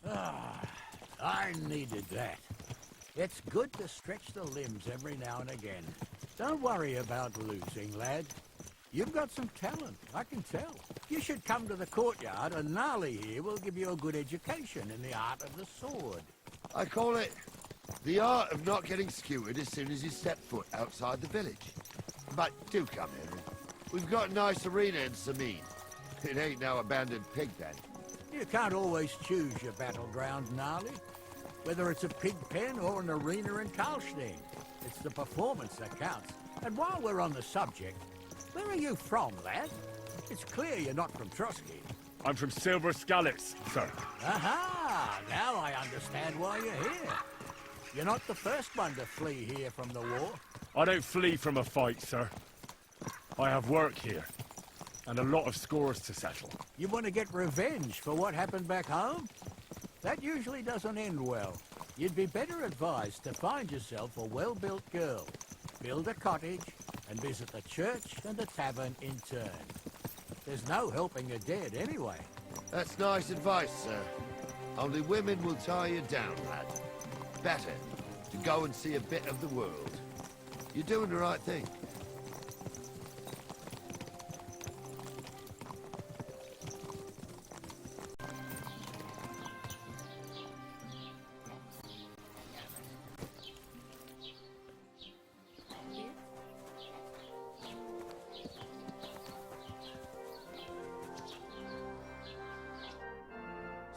I needed that. It's good to stretch the limbs every now and again. Don't worry about losing, lad. You've got some talent, I can tell. You should come to the courtyard, and Gnarly here will give you a good education in the art of the sword. I call it the art of not getting skewered as soon as you step foot outside the village. But do come, Henry. We've got a nice arena in Samin. It ain't no abandoned pig pen. You can't always choose your battleground, Gnarly. Whether it's a pig pen or an arena in Karlstein, it's the performance that counts. And while we're on the subject, where are you from, lad? It's clear you're not from Trotsky. I'm from Silver Scallops, sir. Aha! Now I understand why you're here. You're not the first one to flee here from the war. I don't flee from a fight, sir. I have work here, and a lot of scores to settle. You want to get revenge for what happened back home? That usually doesn't end well. You'd be better advised to find yourself a well-built girl, build a cottage, and visit the church and the tavern in turn. There's no helping the dead anyway. That's nice advice, sir. Only women will tie you down, lad. Better to go and see a bit of the world. You're doing the right thing.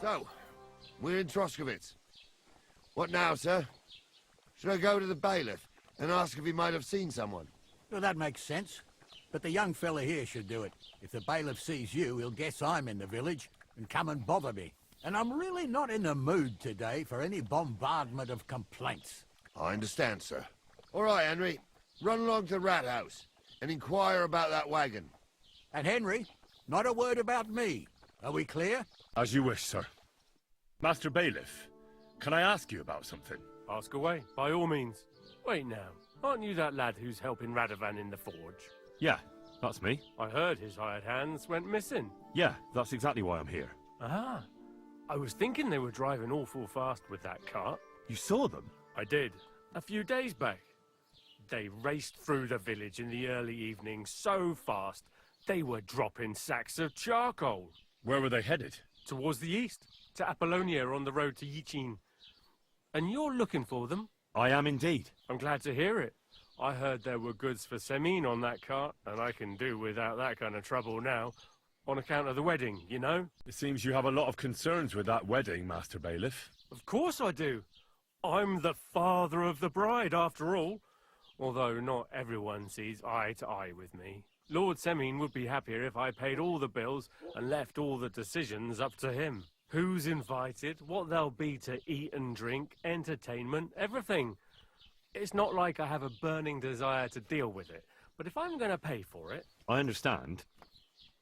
So, we're in Troskowitz. What now, sir? Should I go to the bailiff and ask if he might have seen someone? Well, that makes sense. But the young fella here should do it. If the bailiff sees you, he'll guess I'm in the village and come and bother me. And I'm really not in the mood today for any bombardment of complaints. I understand, sir. All right, Henry. Run along to the rat house and inquire about that wagon. And Henry, not a word about me. Are we clear? As you wish, sir. Master Bailiff, can I ask you about something? Ask away, by all means. Wait now, aren't you that lad who's helping Radovan in the forge? Yeah, that's me. I heard his hired hands went missing. Yeah, that's exactly why I'm here. Ah, I was thinking they were driving awful fast with that cart. You saw them? I did, a few days back. They raced through the village in the early evening so fast, they were dropping sacks of charcoal. Where were they headed? Towards the east, to Apollonia on the road to Yichin. And you're looking for them? I am indeed. I'm glad to hear it. I heard there were goods for Semin on that cart, and I can do without that kind of trouble now, on account of the wedding, you know? It seems you have a lot of concerns with that wedding, Master Bailiff. Of course I do. I'm the father of the bride, after all. Although not everyone sees eye to eye with me. Lord Semin would be happier if I paid all the bills and left all the decisions up to him. Who's invited, what there'll be to eat and drink, entertainment, everything. It's not like I have a burning desire to deal with it, but if I'm going to pay for it... I understand.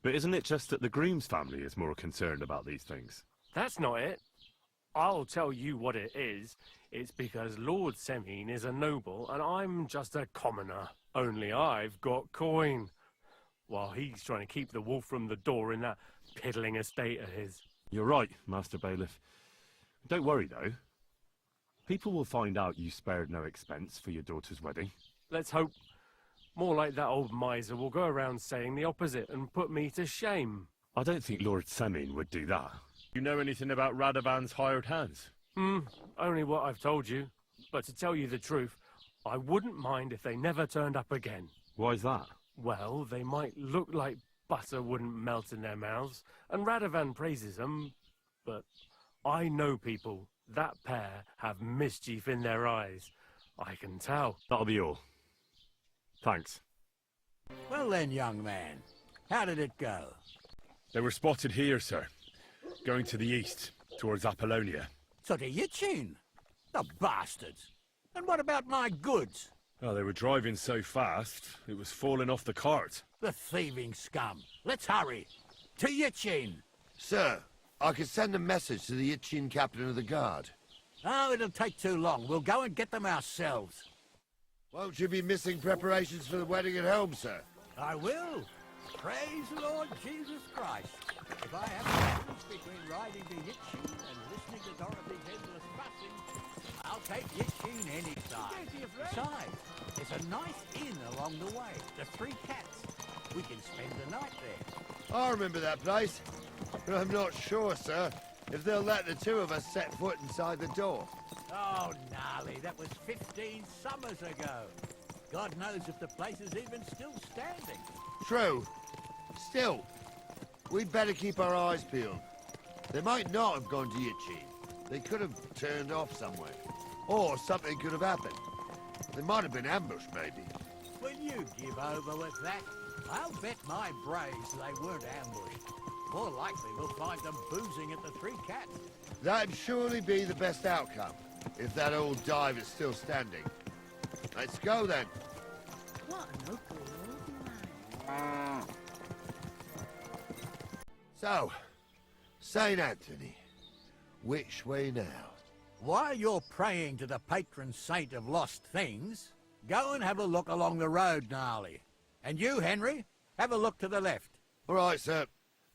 But isn't it just that the groom's family is more concerned about these things? That's not it. I'll tell you what it is. It's because Lord Semin is a noble and I'm just a commoner. Only I've got coin. While he's trying to keep the wolf from the door in that piddling estate of his. You're right, Master Bailiff. Don't worry, though. People will find out you spared no expense for your daughter's wedding. Let's hope. More like that old miser will go around saying the opposite and put me to shame. I don't think Lord Semin would do that. You know anything about Radovan's hired hands? Only what I've told you. But to tell you the truth, I wouldn't mind if they never turned up again. Why's that? Well, they might look like butter wouldn't melt in their mouths, and Radovan praises them, but I know people. That pair have mischief in their eyes. I can tell. That'll be all. Thanks. Well then, young man, how did it go? They were spotted here, sir. Going to the east, towards Apollonia. So to Yichin? The bastards! And what about my goods? Oh, they were driving so fast, it was falling off the cart. The thieving scum. Let's hurry. To Yichin. Sir, I could send a message to the Yichin captain of the guard. Oh, it'll take too long. We'll go and get them ourselves. Won't you be missing preparations for the wedding at home, sir? I will. Praise the Lord Jesus Christ. If I have a choice between riding to Yitchin and listening to Dorothy's endless fussing, I'll take Yitchin any time. Besides, there's a nice inn along the way, the Three Cats. We can spend the night there. I remember that place, but I'm not sure, sir, if they'll let the two of us set foot inside the door. Oh, gnarly, that was 15 summers ago. God knows if the place is even still standing. True. Still, we'd better keep our eyes peeled. They might not have gone to Yitchin. They could have turned off somewhere. Or something could have happened. They might have been ambushed, maybe. Will you give over with that? I'll bet my braves they weren't ambushed. More likely we'll find them boozing at the Three Cats. That'd surely be the best outcome, if that old dive is still standing. Let's go, then. What an ugly old man. So, St. Anthony, which way now? While you're praying to the patron saint of lost things, go and have a look along the road, Gnarly. And you, Henry, have a look to the left. All right, sir.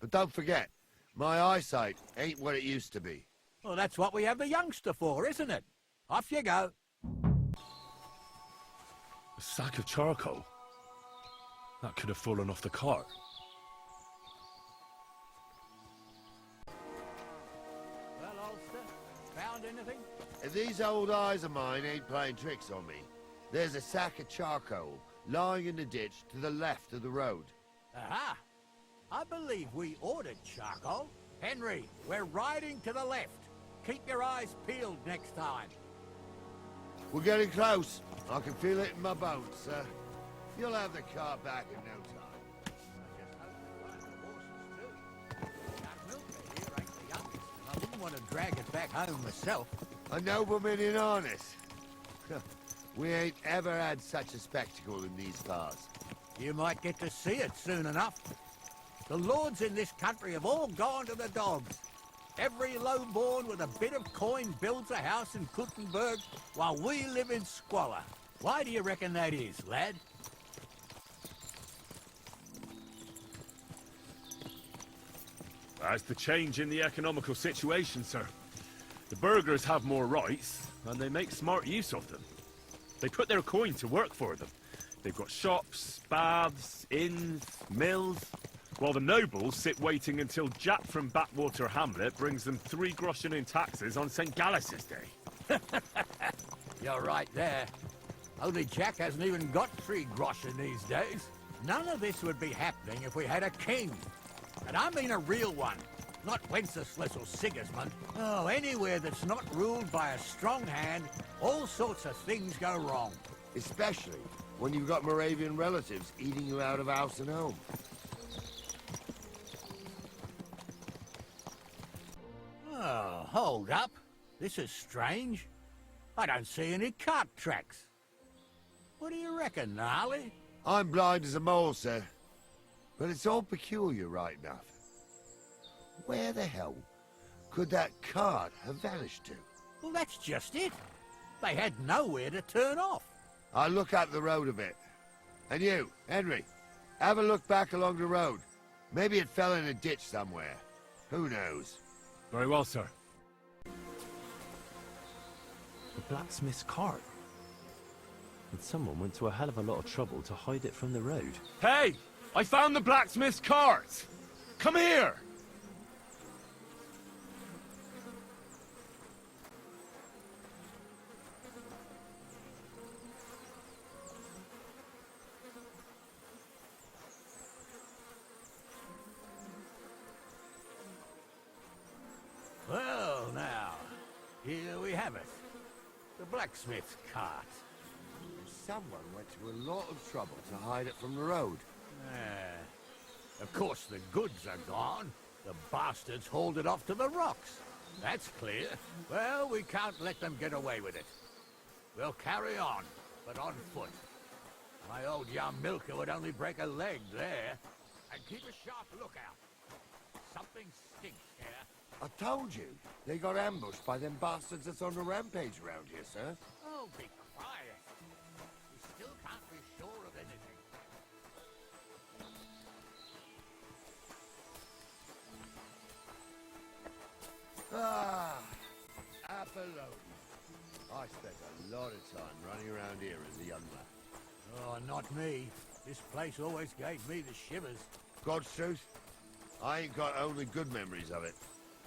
But don't forget, my eyesight ain't what it used to be. Well, that's what we have the youngster for, isn't it? Off you go. A sack of charcoal? That could have fallen off the cart. Well, Ulster, found anything? If these old eyes of mine ain't playing tricks on me, there's a sack of charcoal lying in the ditch to the left of the road. Aha! I believe we ordered charcoal. Henry, we're riding to the left. Keep your eyes peeled next time. We're getting close. I can feel it in my bones, sir. You'll have the car back in no time. I just hope we find the horses too. That Milker here ain't the youngest, and I wouldn't want to drag it back home myself. A nobleman in harness. We ain't ever had such a spectacle in these parts. You might get to see it soon enough. The lords in this country have all gone to the dogs. Every lowborn with a bit of coin builds a house in Kuttenberg while we live in squalor. Why do you reckon that is, lad? That's the change in the economical situation, sir. The burghers have more rights, and they make smart use of them. They put their coin to work for them. They've got shops, baths, inns, mills, while the nobles sit waiting until Jack from Backwater Hamlet brings them 3 groschen in taxes on St. Gallus's Day. You're right there. Only Jack hasn't even got 3 groschen these days. None of this would be happening if we had a king. And I mean a real one. Not Wenceslas or Sigismund. Oh, anywhere that's not ruled by a strong hand, all sorts of things go wrong. Especially when you've got Moravian relatives eating you out of house and home. Oh, hold up. This is strange. I don't see any cart tracks. What do you reckon, Gnarly? I'm blind as a mole, sir. But it's all peculiar right enough. Where the hell could that cart have vanished to? Well, that's just it. They had nowhere to turn off. I'll look up the road a bit. And you, Henry, have a look back along the road. Maybe it fell in a ditch somewhere. Who knows? Very well, sir. The blacksmith's cart. And someone went to a hell of a lot of trouble to hide it from the road. Hey! I found the blacksmith's cart! Come here! Well, now, here we have it. The blacksmith's cart. Someone went to a lot of trouble to hide it from the road. Of course, the goods are gone. The bastards hauled it off to the rocks. That's clear. Well, we can't let them get away with it. We'll carry on, but on foot. My old young milker would only break a leg there. And keep a sharp lookout. Something stinks here. I told you, they got ambushed by them bastards that's on the rampage around here, sir. Oh, be quiet. We still can't be sure of anything. young lad? Oh, not me. This place always gave me the shivers. God's truth, I ain't got only good memories of it.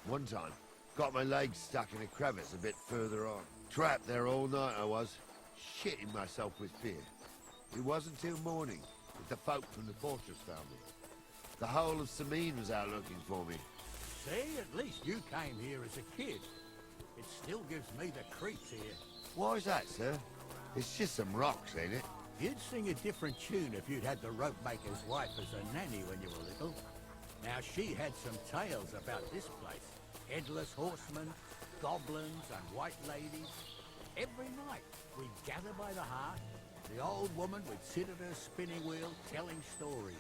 One time, got my legs stuck in a crevice a bit further on. Trapped there all night I was, shitting myself with fear. It wasn't till morning that the folk from the fortress found me. The whole of Sameen was out looking for me. See, at least you came here as a kid. It still gives me the creeps here. Why's that, sir? It's just some rocks, ain't it? You'd sing a different tune if you'd had the rope maker's wife as a nanny when you were little. Now, she had some tales about this place. Headless horsemen, goblins and white ladies. Every night, we'd gather by the hearth. The old woman would sit at her spinning wheel telling stories.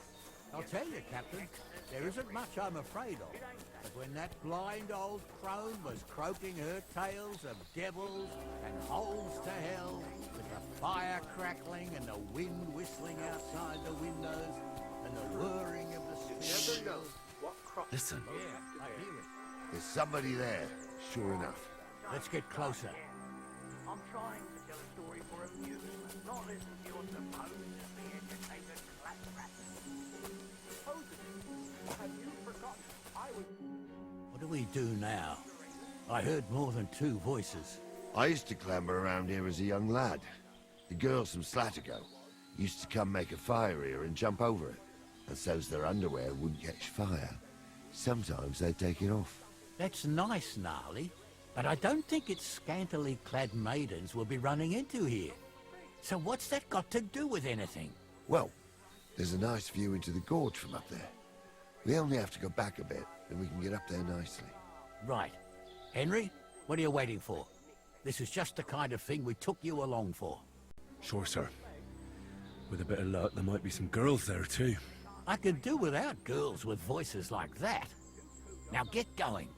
I'll tell you, Captain, there isn't much I'm afraid of. But when that blind old crone was croaking her tales of devils and holes to hell, with the fire crackling and the wind whistling outside the windows, and the whirring of the spirits... Listen. Yeah, I hear it. There's somebody there, sure enough. Let's get closer. I'm trying to tell a story for amusement, not listen to your supposed to be educated claptrap. Supposedly, have you forgotten I was... What do we do now? I heard more than two voices. I used to clamber around here as a young lad. The girls from Slatigo used to come make a fire here and jump over it, and so's their underwear wouldn't catch fire. Sometimes they'd take it off. That's nice, Gnarly, but I don't think it's scantily clad maidens we'll be running into here. So what's that got to do with anything? Well, there's a nice view into the gorge from up there. We only have to go back a bit, and we can get up there nicely. Right. Henry, what are you waiting for? This is just the kind of thing we took you along for. Sure, sir. With a bit of luck, there might be some girls there, too. I could do without girls with voices like that. Now get going.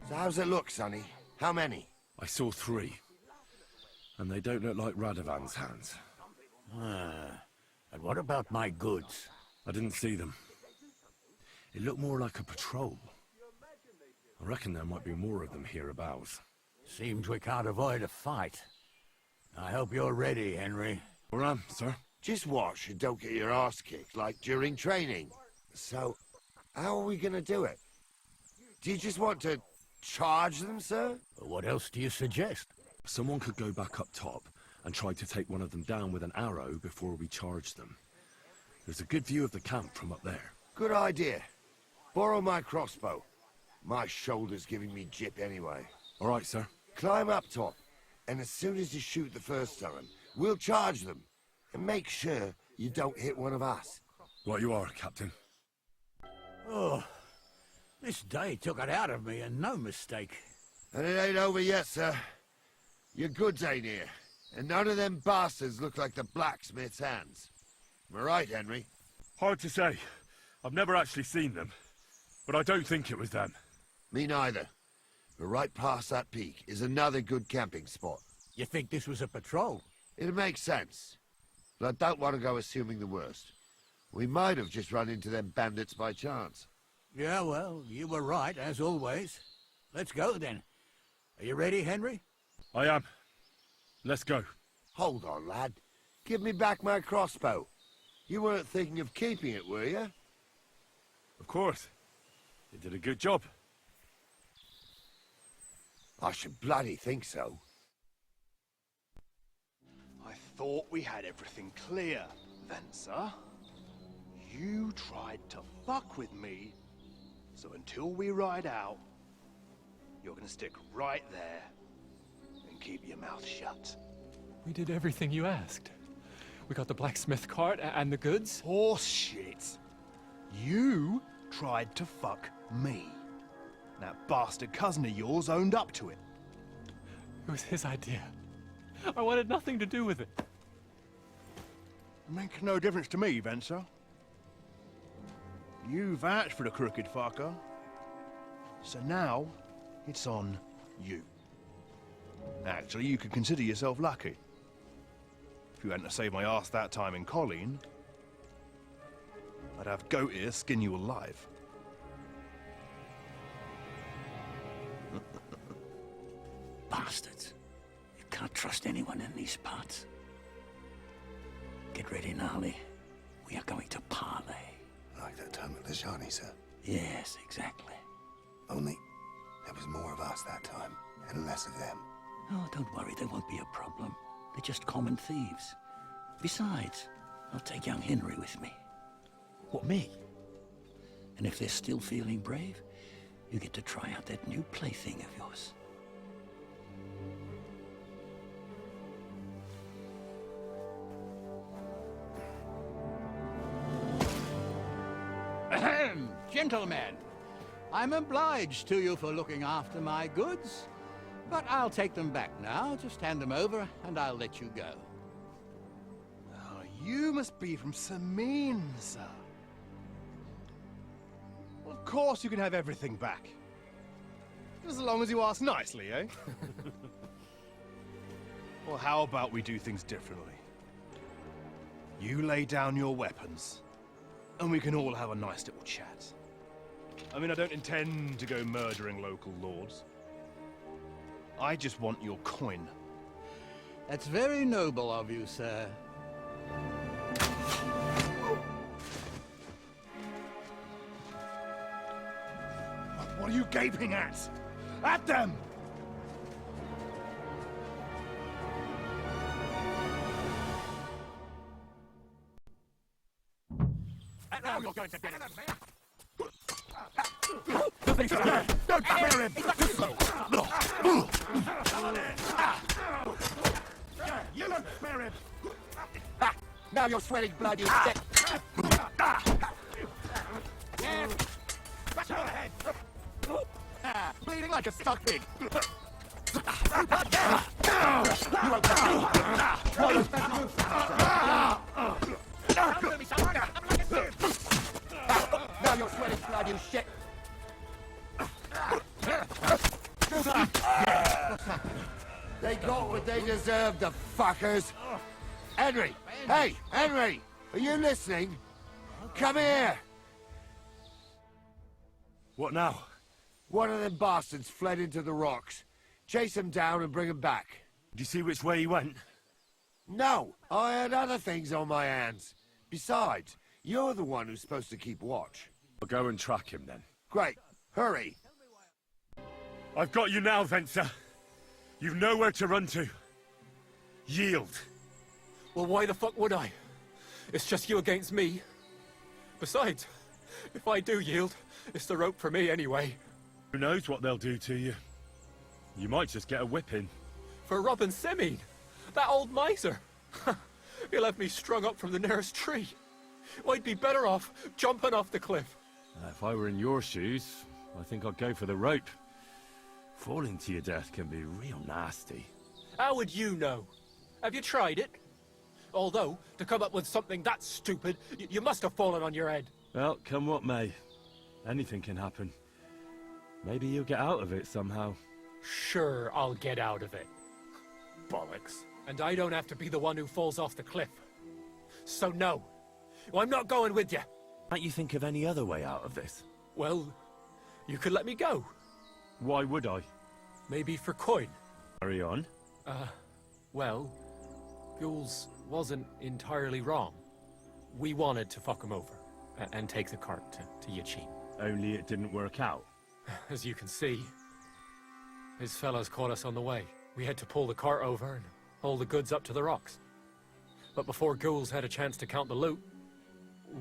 So how's it look, Sonny? How many? I saw 3. And they don't look like Radovan's hands. And what about my goods? I didn't see them. It looked more like a patrol. I reckon there might be more of them hereabouts. Seems we can't avoid a fight. I hope you're ready, Henry. Where am, sir? Just watch and don't get your arse kicked like during training. So, how are we gonna do it? Do you just want to charge them, sir? What else do you suggest? Someone could go back up top and try to take one of them down with an arrow before we charge them. There's a good view of the camp from up there. Good idea. Borrow my crossbow. My shoulder's giving me jip anyway. All right, sir. Climb up top, and as soon as you shoot the first time, we'll charge them. And make sure you don't hit one of us. Right you are, Captain. Oh, this day took it out of me, and no mistake. And it ain't over yet, sir. Your goods ain't here, and none of them bastards look like the blacksmith's hands. Am I right, Henry? Hard to say. I've never actually seen them. But I don't think it was them. Me neither. But right past that peak is another good camping spot. You think this was a patrol? It makes sense. But I don't want to go assuming the worst. We might have just run into them bandits by chance. Yeah, well, you were right, as always. Let's go, then. Are you ready, Henry? I am. Let's go. Hold on, lad. Give me back my crossbow. You weren't thinking of keeping it, were you? Of course. You did a good job. I should bloody think so. I thought we had everything clear, Venser. You tried to fuck with me, so until we ride out, you're gonna stick right there and keep your mouth shut. We did everything you asked. We got the blacksmith cart and the goods. Horse shit. You tried to fuck me. That bastard cousin of yours owned up to it. It was his idea. I wanted nothing to do with it. Make no difference to me, Venser. You vouched for the crooked fucker. So now, it's on you. Actually, you could consider yourself lucky. If you hadn't saved my ass that time in Colleen, I'd have goat ear skin you alive. Bastards. You can't trust anyone in these parts. ready, Gnarly. We are going to parley. Like that time at the Shani, sir. Yes, exactly. Only there was more of us that time, and less of them. Oh, don't worry, there won't be a problem. They're just common thieves. Besides, I'll take young Henry with me. What, me? And if they're still feeling brave, you get to try out that new plaything of yours. Ahem, gentlemen. I'm obliged to you for looking after my goods, but I'll take them back now. Just hand them over, and I'll let you go. Oh, you must be from Samin, sir. Well, of course you can have everything back. Just as long as you ask nicely, eh? Well, how about we do things differently? You lay down your weapons, and we can all have a nice little chat. I mean, I don't intend to go murdering local lords. I just want your coin. That's very noble of you, sir. What are you gaping at? At them! And now you're going to get it. Don't spare him! You don't spare him! Now you're sweating blood, you sick! Back to the head! Bleeding like a stuck pig! Now you're sweating blood, you shit! They got what they deserved, the fuckers! Henry! Hey, Henry! Are you listening? Come here! What now? One of them bastards fled into the rocks. Chase him down and bring him back. Did you see which way he went? No, I had other things on my hands. Besides, you're the one who's supposed to keep watch. I'll go and track him then. Great, hurry. I've got you now, Venser. You've nowhere to run to. Yield. Well, why the fuck would I? It's just you against me. Besides, if I do yield, it's the rope for me anyway. Who knows what they'll do to you? You might just get a whipping. For robbing Semin, that old miser. He'll have me strung up from the nearest tree. I'd be better off jumping off the cliff. If I were in your shoes, I think I'd go for the rope. Falling to your death can be real nasty. How would you know? Have you tried it? Although, to come up with something that stupid, you must have fallen on your head. Well, come what may. Anything can happen. Maybe you'll get out of it somehow. Sure, I'll get out of it. Bollocks. And I don't have to be the one who falls off the cliff. So no. I'm not going with you. Can't you think of any other way out of this? Well, you could let me go. Why would I? Maybe for coin. Carry on. Well, Jules wasn't entirely wrong. We wanted to fuck him over and take the cart to Yachin. Only it didn't work out. As you can see, his fellows caught us on the way. We had to pull the cart over and haul the goods up to the rocks. But before Ghouls had a chance to count the loot,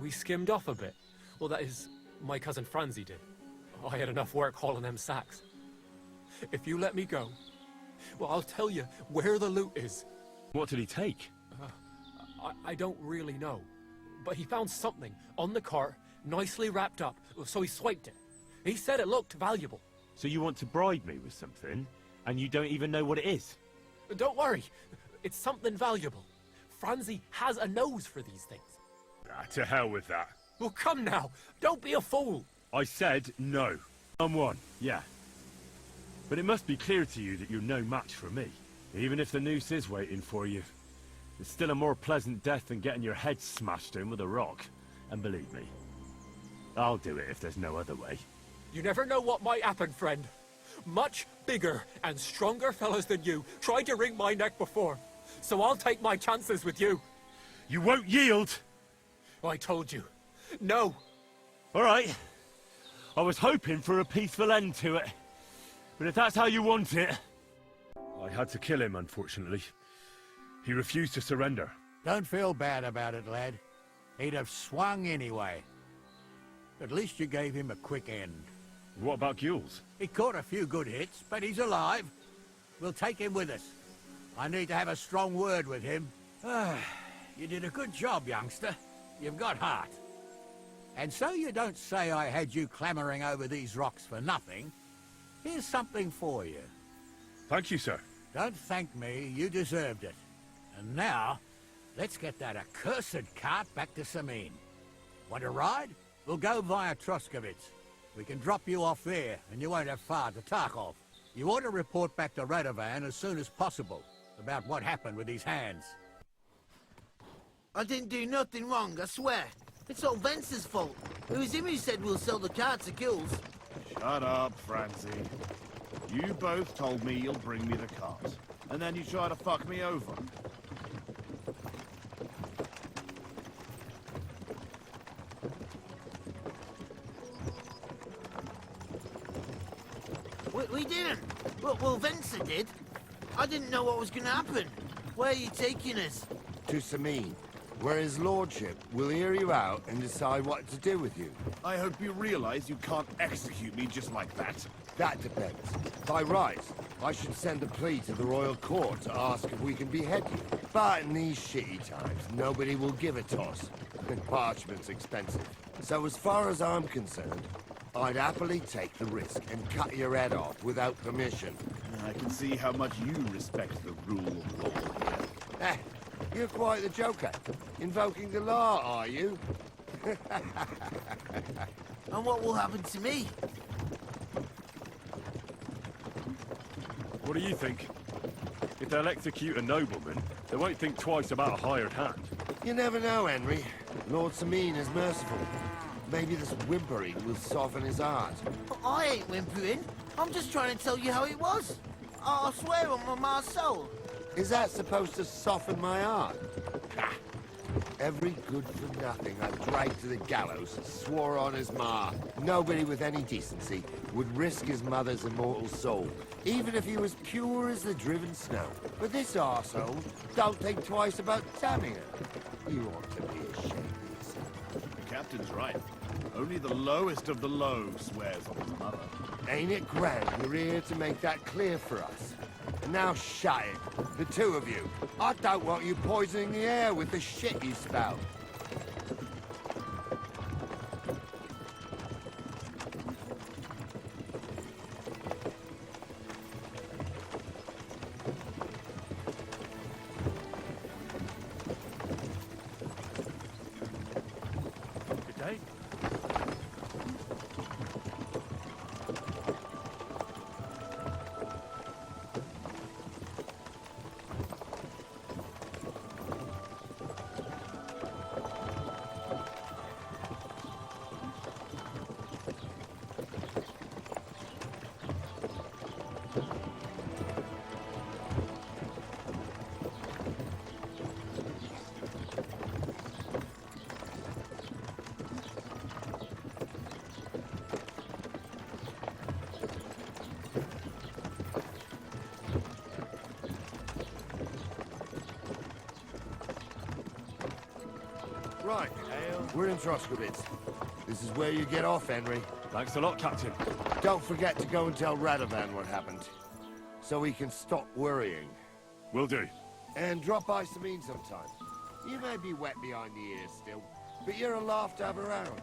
we skimmed off a bit. Well, that is, my cousin Franzi did. I had enough work hauling them sacks. If you let me go, well, I'll tell you where the loot is. What did he take? I don't really know. But he found something on the cart, nicely wrapped up, so he swiped it. He said it looked valuable. So you want to bribe me with something, and you don't even know what it is? Don't worry, it's something valuable. Franzi has a nose for these things. To hell with that. Well, come now, don't be a fool. I said no. Someone, yeah. But it must be clear to you that you're no match for me. Even if the noose is waiting for you, it's still a more pleasant death than getting your head smashed in with a rock. And believe me, I'll do it if there's no other way. You never know what might happen, friend. Much bigger and stronger fellas than you tried to wring my neck before. So I'll take my chances with you. You won't yield! I told you. No! All right. I was hoping for a peaceful end to it. But if that's how you want it... I had to kill him, unfortunately. He refused to surrender. Don't feel bad about it, lad. He'd have swung anyway. At least you gave him a quick end. What about Gules? He caught a few good hits, but he's alive. We'll take him with us. I need to have a strong word with him. You did a good job, youngster. You've got heart. And so you don't say I had you clambering over these rocks for nothing. Here's something for you. Thank you, sir. Don't thank me, you deserved it. And now, let's get that accursed cart back to Sameen. Want a ride? We'll go via Troskovitz. We can drop you off there, and you won't have far to Tarkov. You ought to report back to Radovan as soon as possible about what happened with his hands. I didn't do nothing wrong, I swear. It's all Vence's fault. It was him who said we'll sell the car to Gules. Shut up, Francie. You both told me you'll bring me the cart, and then you try to fuck me over. We didn't. Well, Vence did. I didn't know what was going to happen. Where are you taking us? To Sameen, where his lordship will hear you out and decide what to do with you. I hope you realize you can't execute me just like that. That depends. By rights, I should send a plea to the royal court to ask if we can behead you. But in these shitty times, nobody will give a toss. And parchment's expensive. So as far as I'm concerned, I'd happily take the risk and cut your head off without permission. I can see how much you respect the rule of law here. You're quite the joker. Invoking the law, are you? And what will happen to me? What do you think? If they'll execute a nobleman, they won't think twice about a hired hand. You never know, Henry. Lord Sameen is merciful. Maybe this whimpering will soften his heart. I ain't whimpering. I'm just trying to tell you how it was. I swear on my ma's soul. Is that supposed to soften my heart? Ha! Every good-for-nothing I dragged to the gallows swore on his ma. Nobody with any decency would risk his mother's immortal soul, even if he was pure as the driven snow. But this arsehole don't think twice about damning her. You ought to be ashamed of yourself. The captain's right. Only the lowest of the low swears on his mother. Ain't it grand you're here to make that clear for us? Now shut it, the two of you. I don't want you poisoning the air with the shit you spout. Good day. Right, we're in Troskovitz. This is where you get off, Henry. Thanks a lot, Captain. Don't forget to go and tell Radovan what happened, so he can stop worrying. Will do. And drop by Sameen sometime. You may be wet behind the ears still, but you're a laugh to have around.